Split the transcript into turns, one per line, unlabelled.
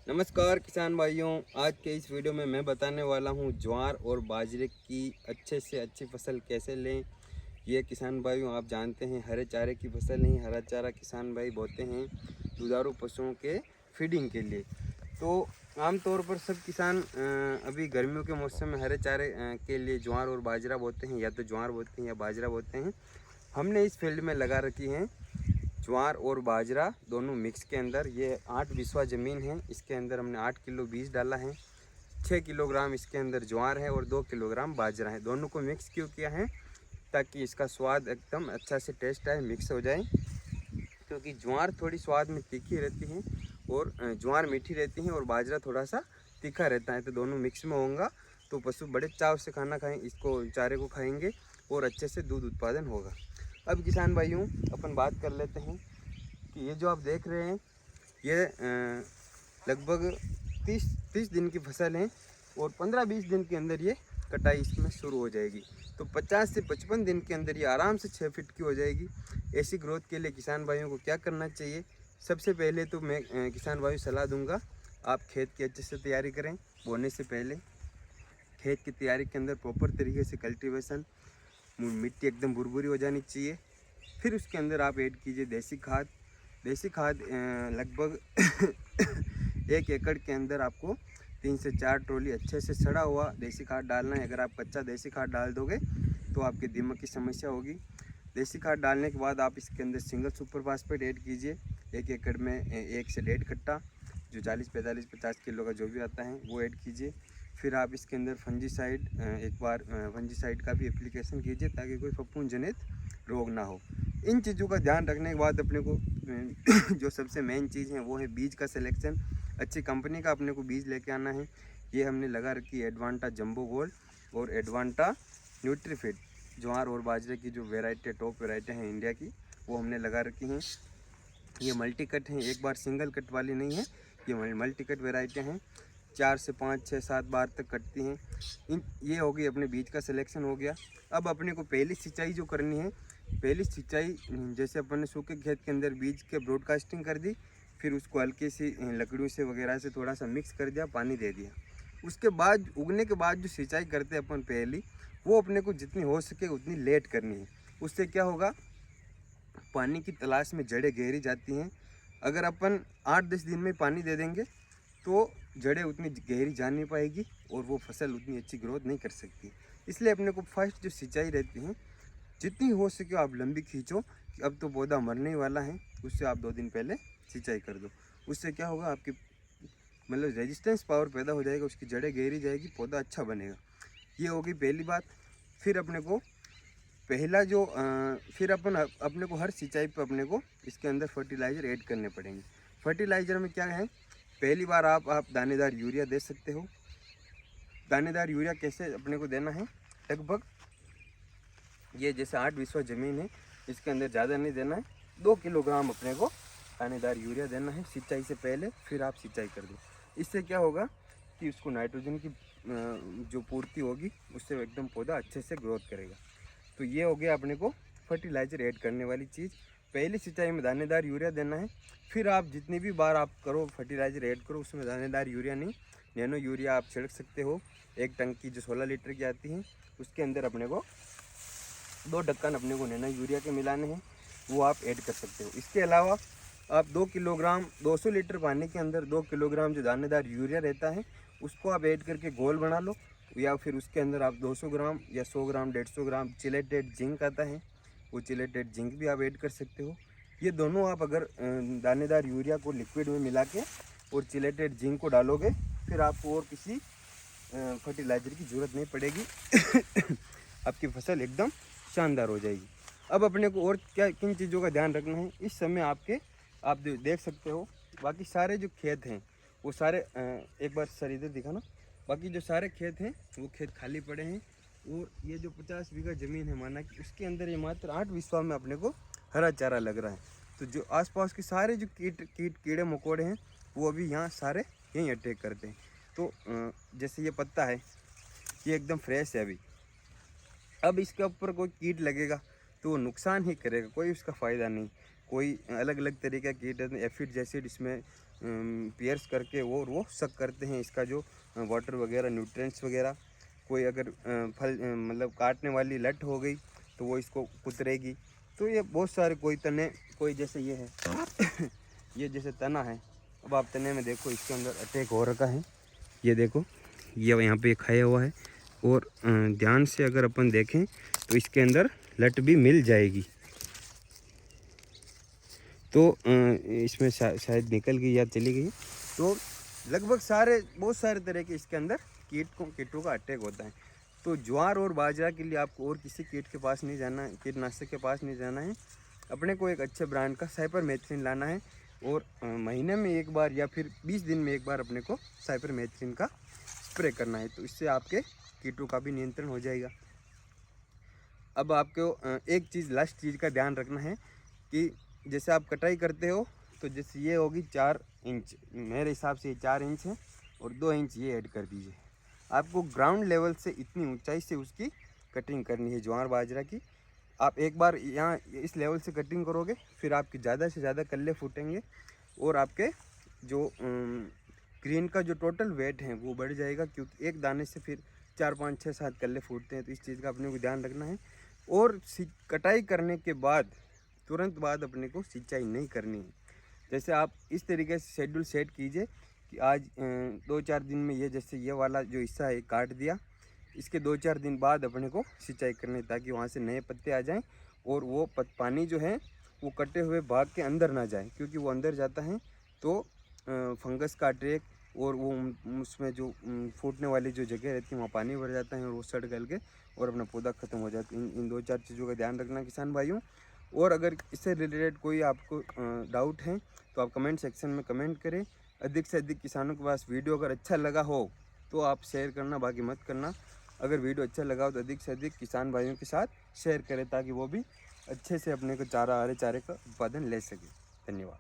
नमस्कार किसान भाइयों। आज के इस वीडियो में मैं बताने वाला हूं ज्वार और बाजरे की अच्छे से अच्छी फसल कैसे लें। ये किसान भाइयों, आप जानते हैं हरे चारे की फसल नहीं, हरा चारा किसान भाई बोते हैं दुधारू पशुओं के फीडिंग के लिए। तो आमतौर पर सब किसान अभी गर्मियों के मौसम में हरे चारे के लिए ज्वार और बाजरा बोते हैं, या तो ज्वार बोते हैं या बाजरा बोते हैं। हमने इस फील्ड में लगा रखी हैं ज्वार और बाजरा दोनों मिक्स के अंदर। ये 8 बिस्वा ज़मीन है, इसके अंदर हमने 8 किलो बीज डाला है। 6 किलोग्राम इसके अंदर ज्वार है और 2 किलोग्राम बाजरा है। दोनों को मिक्स क्यों किया है? ताकि इसका स्वाद एकदम अच्छा से टेस्ट आए, मिक्स हो जाए। क्योंकि ज्वार थोड़ी स्वाद में तीखी रहती है और ज्वार मीठी रहती है और बाजरा थोड़ा सा तीखा रहता है। तो दोनों मिक्स में होगा तो पशु बड़े चाव से खाना खाएं, इसको चारे को खाएंगे और अच्छे से दूध उत्पादन होगा। अब किसान भाइयों, अपन बात कर लेते हैं कि ये जो आप देख रहे हैं ये लगभग 30 दिन की फसल है और 15-20 दिन के अंदर ये कटाई इसमें शुरू हो जाएगी। तो 50 से 55 दिन के अंदर ये आराम से 6 फीट की हो जाएगी। ऐसी ग्रोथ के लिए किसान भाइयों को क्या करना चाहिए? सबसे पहले तो मैं किसान भाइयों सलाह दूंगा, आप खेत की अच्छे से तैयारी करें। बोने से पहले खेत की तैयारी के अंदर प्रॉपर तरीके से कल्टीवेशन, मिट्टी एकदम भुरभुरी हो जानी चाहिए। फिर उसके अंदर आप ऐड कीजिए देसी खाद। देसी खाद लगभग 1 एकड़ के अंदर आपको 3 से 4 ट्रॉली अच्छे से सड़ा हुआ देसी खाद डालना है। अगर आप कच्चा देसी खाद डाल दोगे तो आपके दीमक की समस्या होगी। देसी खाद डालने के बाद आप इसके अंदर सिंगल सुपर फास्फेट ऐड कीजिए 1 एकड़ में 1 से 1.5 कट्टा, जो 40, 45, 50 किलो का जो भी आता है वो ऐड कीजिए। फिर आप इसके अंदर फंजीसाइड, एक बार फंजीसाइड का भी एप्लीकेशन कीजिए ताकि कोई फफूंद जनित रोग ना हो। इन चीज़ों का ध्यान रखने के बाद अपने को जो सबसे मेन चीज़ है वो है बीज का सिलेक्शन। अच्छी कंपनी का अपने को बीज लेके आना है। ये हमने लगा रखी है एडवांटा जंबो गोल्ड और एडवांटा न्यूट्रीफिट। ज्वार और बाजरे की जो वेराइटी टॉप वेराइटी हैं इंडिया की, वो हमने लगा रखी हैं। ये मल्टी कट हैं, एक बार सिंगल कट वाली नहीं है, ये मल्टी कट वेराइटी हैं। 4 से 5, 6, 7 बार तक कटती हैं। ये हो गई अपने बीज का सिलेक्शन हो गया। अब अपने को पहली सिंचाई जो करनी है, पहली सिंचाई जैसे अपन ने सूखे खेत के अंदर बीज के ब्रॉडकास्टिंग कर दी, फिर उसको हल्की सी लकड़ियों से वगैरह से थोड़ा सा मिक्स कर दिया, पानी दे दिया। उसके बाद उगने के बाद जो सिंचाई करते हैं अपन पहली, वो अपने को जितनी हो सके उतनी लेट करनी है। उससे क्या होगा, पानी की तलाश में जड़ें गहरी जाती हैं। अगर अपन 8-10 दिन में पानी दे देंगे तो जड़ें उतनी गहरी जा नहीं पाएगी और वो फसल उतनी अच्छी ग्रोथ नहीं कर सकती। इसलिए अपने को फर्स्ट जो सिंचाई रहती है, जितनी हो सके आप लंबी खींचो। अब तो पौधा मरने ही वाला है, उससे आप 2 दिन पहले सिंचाई कर दो। उससे क्या होगा, आपकी मतलब रेजिस्टेंस पावर पैदा हो जाएगा, उसकी जड़ें गहरी जाएगी, पौधा अच्छा बनेगा। ये होगी पहली बात। फिर अपने को पहला जो फिर अपन अपने को हर सिंचाई पे अपने को इसके अंदर फर्टिलाइज़र ऐड करने पड़ेंगे। फर्टिलाइज़र में क्या है, पहली बार आप दानेदार यूरिया दे सकते हो। दानेदार यूरिया कैसे अपने को देना है, लगभग ये जैसे 8 बिस्वा ज़मीन है, इसके अंदर ज़्यादा नहीं देना है। 2 किलोग्राम अपने को दानेदार यूरिया देना है सिंचाई से पहले, फिर आप सिंचाई कर दो। इससे क्या होगा कि उसको नाइट्रोजन की जो पूर्ति होगी, उससे एकदम पौधा अच्छे से ग्रोथ करेगा। तो ये हो गया अपने को फर्टिलाइज़र ऐड करने वाली चीज़। पहली सिंचाई में दानेदार यूरिया देना है। फिर आप जितनी भी बार आप करो फर्टिलाइज़र ऐड करो, उसमें दानेदार यूरिया नहीं, नैनो यूरिया आप छिड़क सकते हो। एक टंकी जो 16 लीटर की आती है, उसके अंदर अपने को 2 ढक्कन अपने को नैनो यूरिया के मिलाने हैं, वो आप ऐड कर सकते हो। इसके अलावा आप 2 किलोग्राम 200 लीटर पानी के अंदर 2 किलोग्राम जो दानेदार यूरिया रहता है, उसको आप ऐड करके घोल बना लो। या फिर उसके अंदर आप 200 ग्राम या 100 ग्राम 150 ग्राम चिलेटेड जिंक आता है, वो चिलेटेड जिंक भी आप ऐड कर सकते हो। ये दोनों आप अगर दानेदार यूरिया को लिक्विड में मिला के और चिलेटेड जिंक को डालोगे, फिर आपको और किसी फर्टिलाइज़र की ज़रूरत नहीं पड़ेगी। आपकी फसल एकदम शानदार हो जाएगी। अब अपने को और क्या किन चीज़ों का ध्यान रखना है, इस समय आप देख सकते हो बाकी सारे जो खेत हैं वो सारे एक बार सर इधर दिखाना। बाकी जो सारे खेत हैं वो खेत खाली पड़े हैं और ये जो 50 बीघा ज़मीन है माना कि उसके अंदर ये मात्र 8 बिस्वा में अपने को हरा चारा लग रहा है। तो जो आसपास के सारे जो कीड़े मकोड़े हैं वो अभी यहाँ सारे यहीं अटैक करते हैं। तो जैसे ये पत्ता है, ये एकदम फ्रेश है अभी। अब इसके ऊपर कोई कीट लगेगा तो वो नुकसान ही करेगा, कोई उसका फ़ायदा नहीं। कोई अलग अलग तरीके का कीट है, एफिड जैसिड इसमें पियर्स करके वो सक करते हैं इसका जो वाटर वगैरह न्यूट्रिएंट्स वगैरह। कोई अगर फल मतलब काटने वाली लट हो गई तो वो इसको कुतरेगी। तो ये बहुत सारे कोई तने, कोई जैसे ये है ये जैसे तना है। अब आप तने में देखो इसके अंदर अटैक हो रखा है, ये देखो ये यहाँ पे खाया हुआ है। और ध्यान से अगर अपन देखें तो इसके अंदर लट भी मिल जाएगी। तो इसमें शायद निकल गई या चली गई। तो लगभग बहुत सारे तरह के इसके अंदर कीटों का अटैक होता है। तो ज्वार और बाजरा के लिए आपको और किसी कीट के पास नहीं जाना है, कीटनाशक के पास नहीं जाना है। अपने को एक अच्छे ब्रांड का साइपरमेथ्रिन लाना है और महीने में एक बार या फिर 20 दिन में एक बार अपने को साइपरमेथ्रिन का स्प्रे करना है। तो इससे आपके कीटों का भी नियंत्रण हो जाएगा। अब आपको एक चीज़, लास्ट चीज़ का ध्यान रखना है कि जैसे आप कटाई करते हो तो जैसे ये होगी 4 इंच, मेरे हिसाब से ये 4 इंच है और 2 इंच ये ऐड कर दीजिए। आपको ग्राउंड लेवल से इतनी ऊंचाई से उसकी कटिंग करनी है ज्वार बाजरा की। आप एक बार यहाँ इस लेवल से कटिंग करोगे फिर आपकी ज़्यादा से ज़्यादा कल्ले फूटेंगे और आपके जो ग्रीन का जो टोटल वेट है वो बढ़ जाएगा, क्योंकि एक दाने से फिर 4 5 6 7 कल्ले फूटते हैं। तो इस चीज़ का अपने को ध्यान रखना है। और कटाई करने के बाद तुरंत बाद अपने को सिंचाई नहीं करनी है। जैसे आप इस तरीके से शेड्यूल सेट कीजिए कि आज 2-4 दिन में ये जैसे ये वाला जो हिस्सा है काट दिया, इसके 2-4 दिन बाद अपने को सिंचाई करनी, ताकि वहाँ से नए पत्ते आ जाएं और वो पानी जो है वो कटे हुए भाग के अंदर ना जाए, क्योंकि वो अंदर जाता है तो फंगस का अटैक और वो उसमें जो फूटने वाली जो जगह रहती है वहाँ पानी भर जाता है और वो सड़ गल के और अपना पौधा ख़त्म हो जाता है। इन 2-4 चीज़ों का ध्यान रखना किसान भाइयों। और अगर इससे रिलेटेड कोई आपको डाउट है तो आप कमेंट सेक्शन में कमेंट करें। अधिक से अधिक किसानों के पास वीडियो अगर अच्छा लगा हो तो आप शेयर करना, बाकी मत करना। अगर वीडियो अच्छा लगा हो तो अधिक से अधिक किसान भाइयों के साथ शेयर करें ताकि वो भी अच्छे से अपने को हरे चारे का उत्पादन ले सके। धन्यवाद।